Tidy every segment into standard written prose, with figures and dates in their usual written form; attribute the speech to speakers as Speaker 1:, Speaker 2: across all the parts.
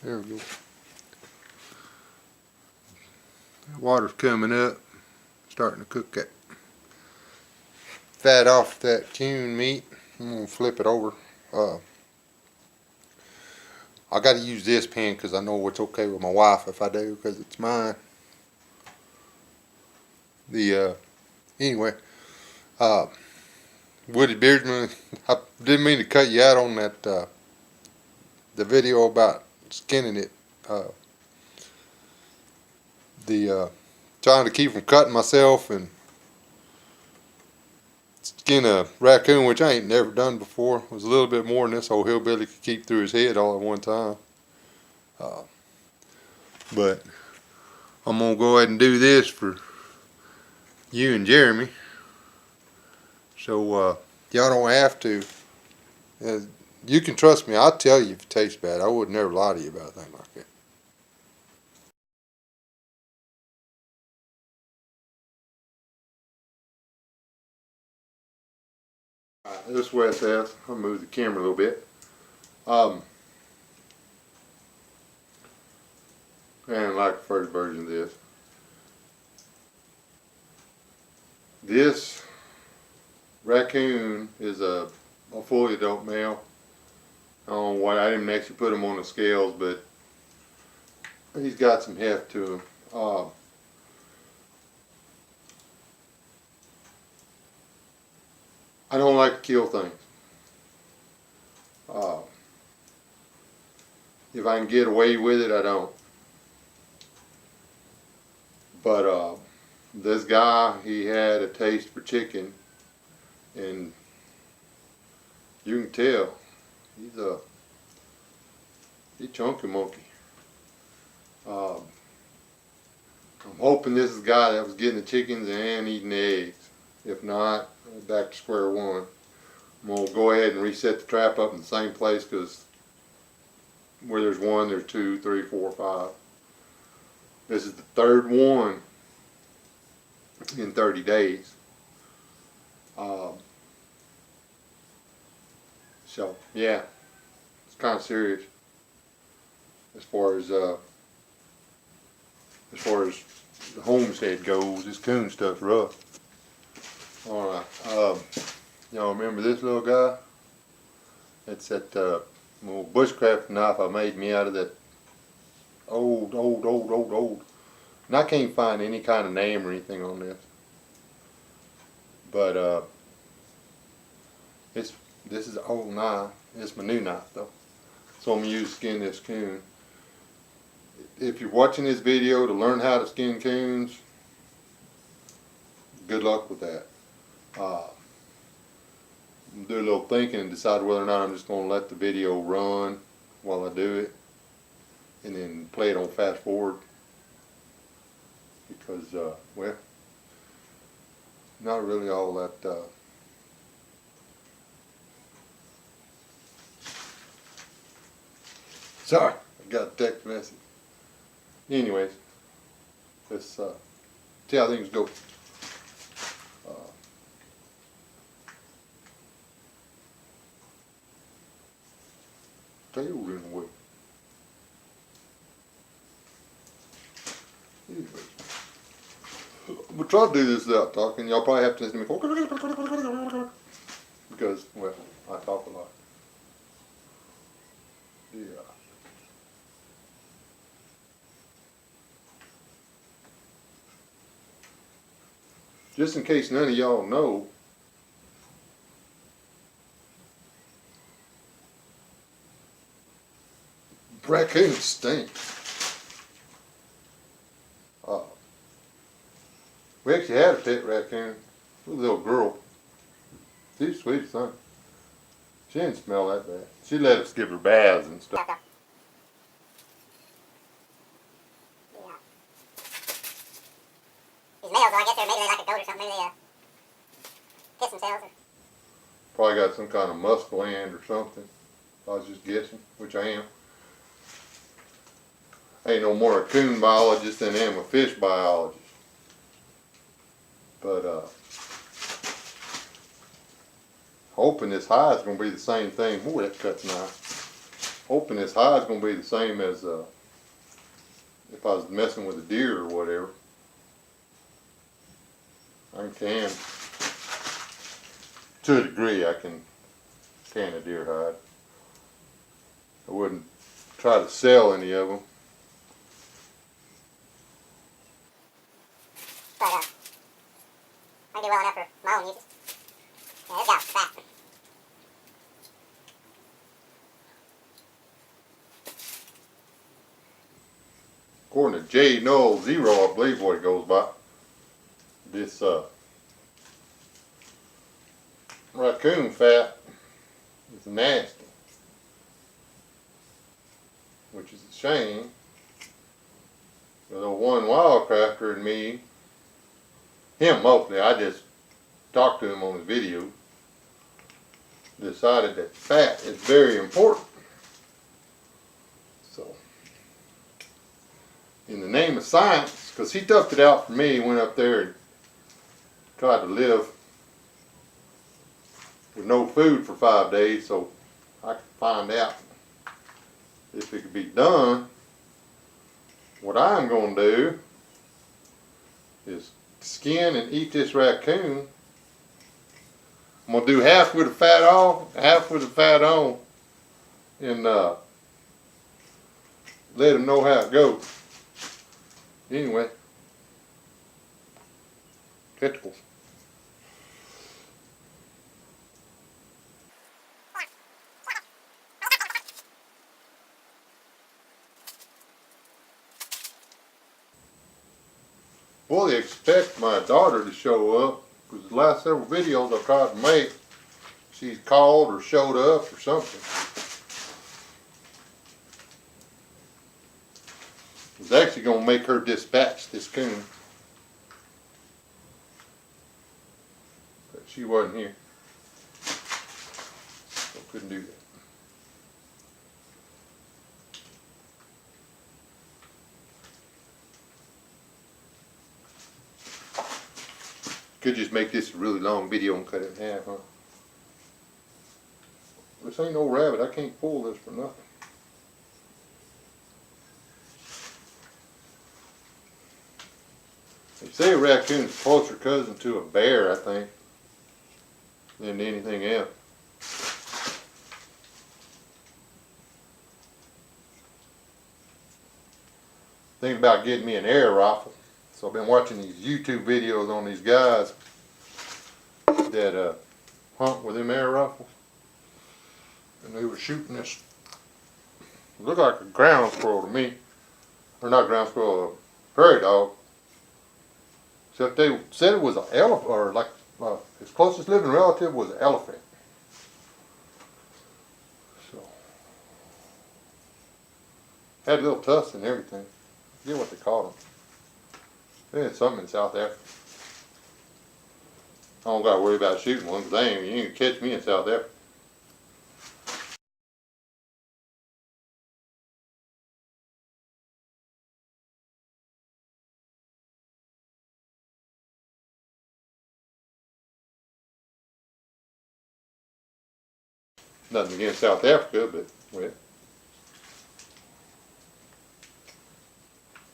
Speaker 1: There we go. Water's coming up, starting to cook that fat off that coon meat. I'm gonna flip it over. I got to use this pan because I know it's okay with my wife if I do, because it's mine. Anyway, Woody Beardsman, I didn't mean to cut you out on that the video about skinning it. Trying to keep from cutting myself and skin a raccoon, which I ain't never done before. It was a little bit more than this old hillbilly could keep through his head all at one time. But I'm gonna go ahead and do this for you and Jeremy, so y'all don't have to. You can trust me. I'll tell you if it tastes bad. I would never lie to you about a thing like that. This is where it's at. I'll move the camera a little bit. And like the first version of this. This raccoon is a fully adult male. I don't know why I didn't actually put him on the scales, but he's got some heft to him. I don't like to kill things. If I can get away with it, I don't. But this guy, he had a taste for chicken, and you can tell he's chunky monkey. I'm hoping this is the guy that was getting the chickens and eating the eggs. If not, back to square one. I'm going to go ahead and reset the trap up in the same place, because where there's one, there's 2, 3, 4, 5. This is the third one in 30 days. So yeah, it's kind of serious as far as the homestead goes. This coon stuff's rough. All right, y'all remember this little guy? It's that little bushcraft knife I made me out of that old. And I can't find any kind of name or anything on this. But this is an old knife. It's my new knife though. So I'm gonna use to skin this coon. If you're watching this video to learn how to skin coons, good luck with that. Do a little thinking and decide whether or not I'm just going to let the video run while I do it, and then play it on fast forward, because well, not really all that sorry, I got a text message. Anyways, let's see how things go. Tail in the way. Anyway, we'll try to do this without talking. Y'all probably have to listen to me because, well, I talk a lot. Yeah. Just in case none of y'all know, raccoons stink. We actually had a pet raccoon, a little girl. She's sweet as thing. She didn't smell that bad. She let us give her baths and stuff.
Speaker 2: Yeah. These males, though, I guess maybe they like a goat or something. Maybe they piss themselves. Or...
Speaker 1: Probably got some kind of musk gland or something. I was just guessing, which I am. I ain't no more a coon biologist than I am a fish biologist. But hoping this hide is going to be the same thing. Boy, that cuts nice. hoping this hide's gonna be the same as if I was messing with a deer or whatever. I can tan, to a degree I can tan a deer hide. I wouldn't try to sell any of them.
Speaker 2: But I do well enough for my own uses. Yeah, this guy's fat.
Speaker 1: According to J Null Zero, I believe what it goes by, this raccoon fat is nasty, which is a shame. The one wildcrafter and me, him mostly, I just talked to him on the video, decided that fat is very important. So, in the name of science, because he toughed it out for me, he went up there and tried to live with no food for 5 days so I could find out if it could be done. What I'm going to do is skin and eat this raccoon. I'm going to do half with the fat off, half with the fat on, and let him know how it goes. Anyway, testicles. Fully expect my daughter to show up, because the last several videos I've tried to make, she's called or showed up or something. I was actually going to make her dispatch this coon, but she wasn't here, so couldn't do that. Could just make this a really long video and cut it in half, huh? This ain't no rabbit. I can't pull this for nothing. They say a raccoon's a closer cousin to a bear, I think, than anything else. Thinking about getting me an air rifle. So I've been watching these YouTube videos on these guys that hunt with them air rifles. And they were shooting this, it looked like a ground squirrel to me. Or not ground squirrel, a prairie dog. Except they said it was an elephant, or like his closest living relative was an elephant. So, had little tusks and everything. I forget what they called them. They had something in South Africa. I don't got to worry about shooting one, because you ain't gonna catch me in South Africa. Nothing against South Africa, but, well,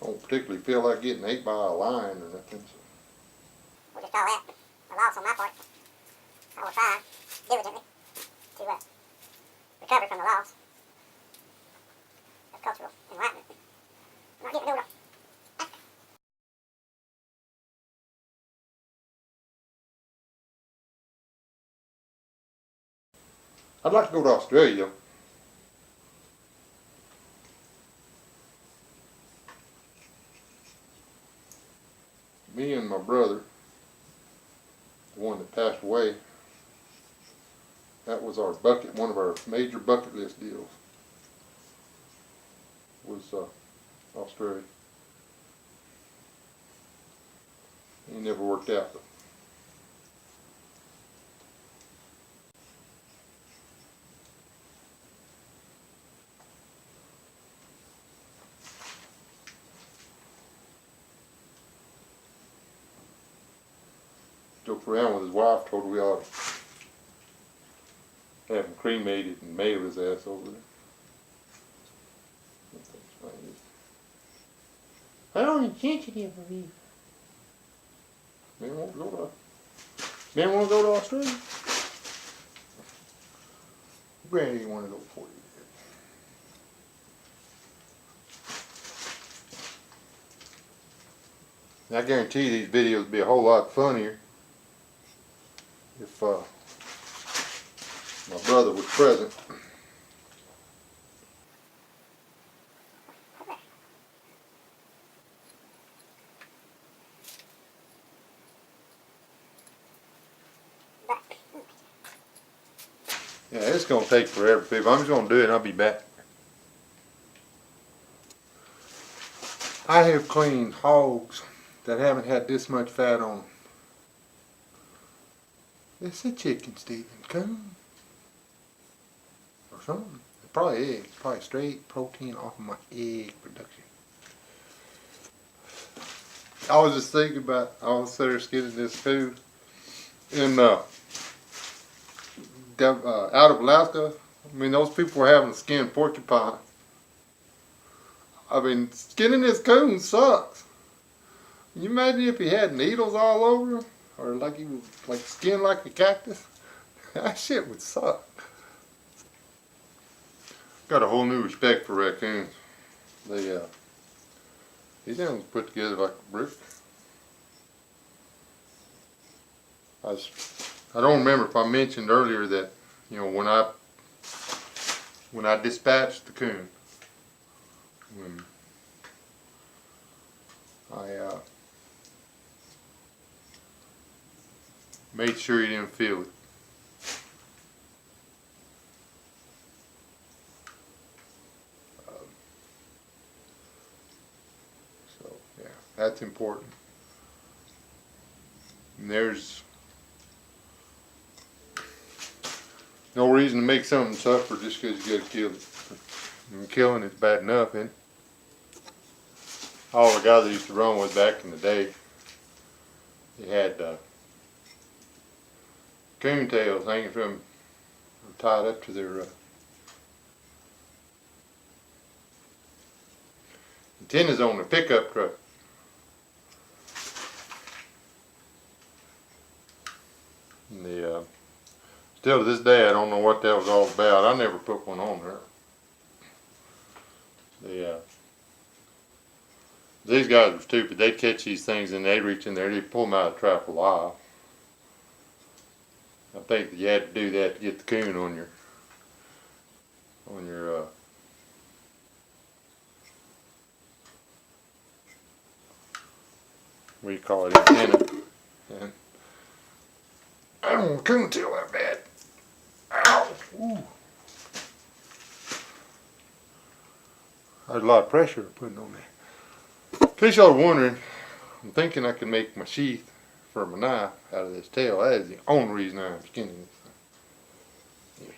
Speaker 1: I don't particularly feel like getting ate by a lion or nothing. So.
Speaker 2: We'll just call that a loss on my part. I will try diligently to recover from the loss of cultural enlightenment. I'm not getting older.
Speaker 1: I'd like to go to Australia. Me and my brother, the one that passed away, that was our one of our major bucket list deals, was Australia. It never worked out though. Joked around with his wife, told her we ought to have him cremated and mail his ass over there. How insensitive of you. Man won't go to Australia. Granny didn't want to go for you. I guarantee these videos would be a whole lot funnier if my brother was present. Yeah, it's going to take forever, people. I'm just going to do it and I'll be back. I have cleaned hogs that haven't had this much fat on them. It's a chicken, Stephen. Coon. Or something. Probably eggs. Probably straight protein off of my egg production. I was just thinking about, I was there skinning this food. And out of Alaska, I mean, those people were having to skin porcupine. I mean, skinning this coon sucks. Can you imagine if he had needles all over him? Or like he was like skin like a cactus? That shit would suck. Got a whole new respect for raccoons. They these animals put together like a brick. I don't remember if I mentioned earlier that, you know, when I dispatched the coon, when I made sure he didn't feel it. So yeah, that's important. And there's no reason to make something suffer just because you gotta kill it. And killing it's bad enough, isn't it? All the guys that used to run with back in the day, they had coon tails hanging from, tied up to their antennas on the pickup truck. And still to this day, I don't know what that was all about. I never put one on there. These guys were stupid. They'd catch these things and they'd reach in there, they'd pull them out of the trap alive. I think that you had to do that to get the coon on your what do you call it, antenna. And I don't want a coon tail that bad. Ow! Ooh. There's a lot of pressure putting on there. In case y'all are wondering, I'm thinking I can make my sheath for my knife out of this tail. That is the only reason I'm skinning this thing. Anyway,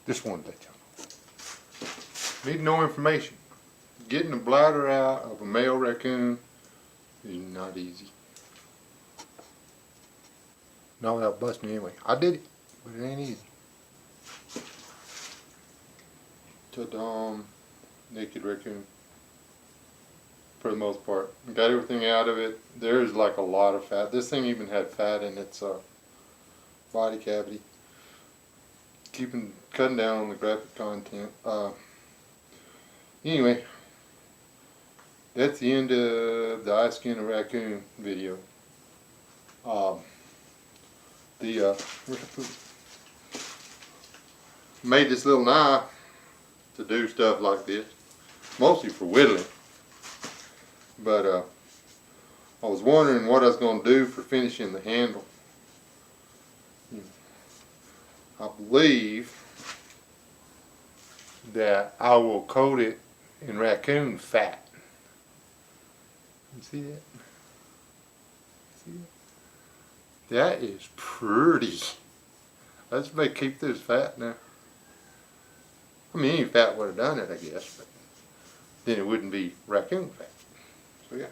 Speaker 1: just wanted to let y'all know. Need no information. Getting the bladder out of a male raccoon is not easy. Not without busting anyway. I did it, but it ain't easy. Ta-da, naked raccoon. For the most part. Got everything out of it. There's like a lot of fat. This thing even had fat in its body cavity. Cutting down on the graphic content. Anyway, that's the end of the I Skin a Raccoon video. Made this little knife to do stuff like this, mostly for whittling. But I was wondering what I was going to do for finishing the handle. I believe that I will coat it in raccoon fat. You see that? See that? That is pretty. Let's keep this fat now. I mean, any fat would have done it, I guess, but then it wouldn't be raccoon fat. So yeah,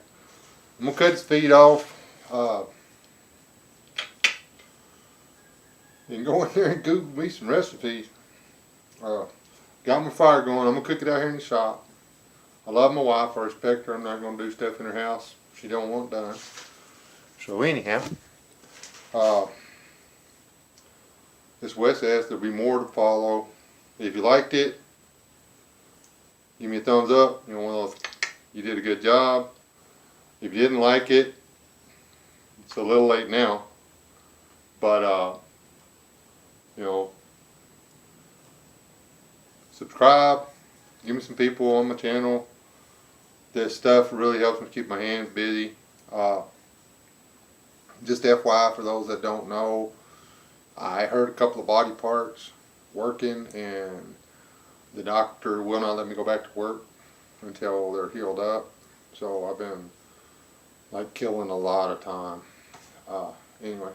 Speaker 1: I'm gonna cut his feet off. And go in there and Google me some recipes. Got my fire going. I'm gonna cook it out here in the shop. I love my wife. I respect her. I'm not going to do stuff in her house she don't want done. So anyhow, this Wes asked there'll be more to follow. If you liked it, give me a thumbs up. You know, one of those, you did a good job. If you didn't like it, it's a little late now. But you know, subscribe. Give me some people on my channel. This stuff really helps me keep my hands busy. Just FYI for those that don't know, I hurt a couple of body parts working, and the doctor will not let me go back to work until they're healed up. So I've been like killing a lot of time. Anyway,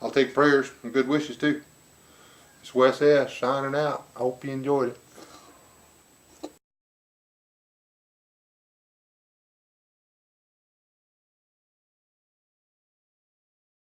Speaker 1: I'll take prayers and good wishes too. It's Wes S. signing out. I hope you enjoyed it.